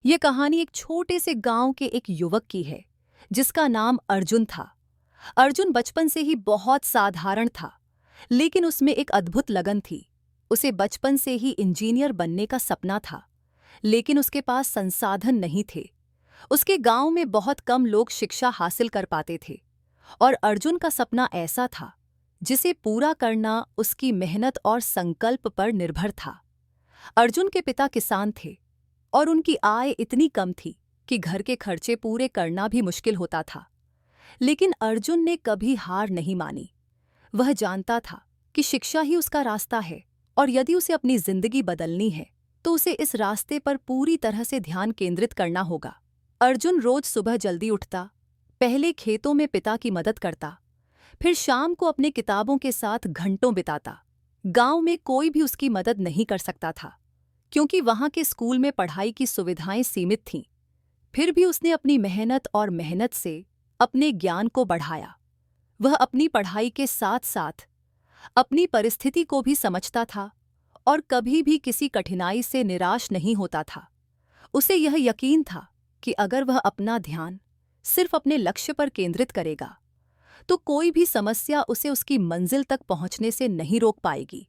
ये कहानी एक छोटे से गांव के एक युवक की है जिसका नाम अर्जुन था। अर्जुन बचपन से ही बहुत साधारण था, लेकिन उसमें एक अद्भुत लगन थी। उसे बचपन से ही इंजीनियर बनने का सपना था, लेकिन उसके पास संसाधन नहीं थे। उसके गांव में बहुत कम लोग शिक्षा हासिल कर पाते थे, और अर्जुन का सपना ऐसा था जिसे पूरा करना उसकी मेहनत और संकल्प पर निर्भर था। अर्जुन के पिता किसान थे और उनकी आय इतनी कम थी कि घर के खर्चे पूरे करना भी मुश्किल होता था। लेकिन अर्जुन ने कभी हार नहीं मानी। वह जानता था कि शिक्षा ही उसका रास्ता है, और यदि उसे अपनी जिंदगी बदलनी है तो उसे इस रास्ते पर पूरी तरह से ध्यान केंद्रित करना होगा। अर्जुन रोज सुबह जल्दी उठता, पहले खेतों में पिता की मदद करता, फिर शाम को अपने किताबों के साथ घंटों बिताता। गांव में कोई भी उसकी मदद नहीं कर सकता था, क्योंकि वहां के स्कूल में पढ़ाई की सुविधाएं सीमित थीं। फिर भी उसने अपनी मेहनत से अपने ज्ञान को बढ़ाया। वह अपनी पढ़ाई के साथ साथ अपनी परिस्थिति को भी समझता था और कभी भी किसी कठिनाई से निराश नहीं होता था। उसे यह यकीन था कि अगर वह अपना ध्यान सिर्फ अपने लक्ष्य पर केंद्रित करेगा तो कोई भी समस्या उसे उसकी मंजिल तक पहुंचने से नहीं रोक पाएगी।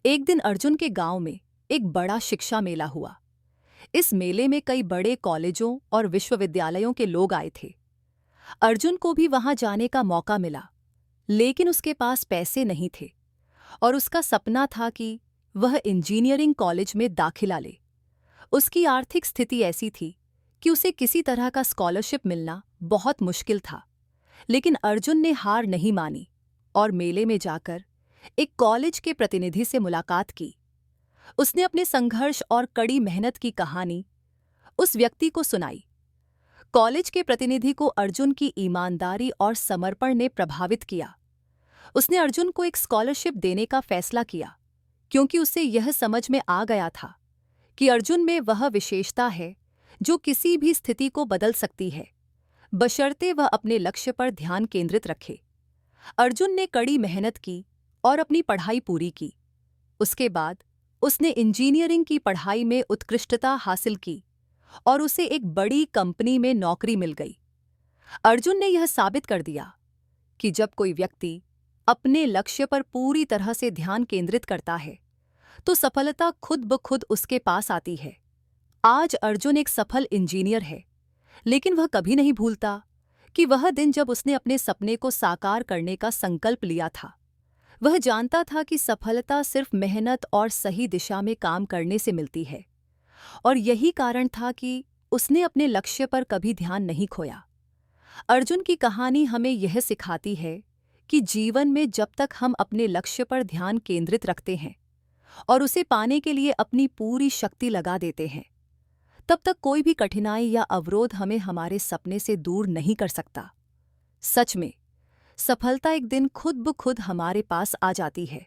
एक दिन अर्जुन के गांव में एक बड़ा शिक्षा मेला हुआ। इस मेले में कई बड़े कॉलेजों और विश्वविद्यालयों के लोग आए थे। अर्जुन को भी वहां जाने का मौका मिला, लेकिन उसके पास पैसे नहीं थे और उसका सपना था कि वह इंजीनियरिंग कॉलेज में दाखिला ले। उसकी आर्थिक स्थिति ऐसी थी कि उसे किसी तरह का स्कॉलरशिप मिलना बहुत मुश्किल था। लेकिन अर्जुन ने हार नहीं मानी और मेले में जाकर एक कॉलेज के प्रतिनिधि से मुलाकात की। उसने अपने संघर्ष और कड़ी मेहनत की कहानी उस व्यक्ति को सुनाई। कॉलेज के प्रतिनिधि को अर्जुन की ईमानदारी और समर्पण ने प्रभावित किया। उसने अर्जुन को एक स्कॉलरशिप देने का फैसला किया, क्योंकि उसे यह समझ में आ गया था कि अर्जुन में वह विशेषता है जो किसी भी स्थिति को बदल सकती है, बशर्ते वह अपने लक्ष्य पर ध्यान केंद्रित रखे। अर्जुन ने कड़ी मेहनत की और अपनी पढ़ाई पूरी की। उसके बाद उसने इंजीनियरिंग की पढ़ाई में उत्कृष्टता हासिल की और उसे एक बड़ी कंपनी में नौकरी मिल गई। अर्जुन ने यह साबित कर दिया कि जब कोई व्यक्ति अपने लक्ष्य पर पूरी तरह से ध्यान केंद्रित करता है तो सफलता खुद ब खुद उसके पास आती है। आज अर्जुन एक सफल इंजीनियर है, लेकिन वह कभी नहीं भूलता कि वह दिन जब उसने अपने सपने को साकार करने का संकल्प लिया था। वह जानता था कि सफलता सिर्फ मेहनत और सही दिशा में काम करने से मिलती है, और यही कारण था कि उसने अपने लक्ष्य पर कभी ध्यान नहीं खोया। अर्जुन की कहानी हमें यह सिखाती है कि जीवन में जब तक हम अपने लक्ष्य पर ध्यान केंद्रित रखते हैं और उसे पाने के लिए अपनी पूरी शक्ति लगा देते हैं, तब तक कोई भी कठिनाई या अवरोध हमें हमारे सपने से दूर नहीं कर सकता। सच में, सफलता एक दिन खुद ब खुद हमारे पास आ जाती है।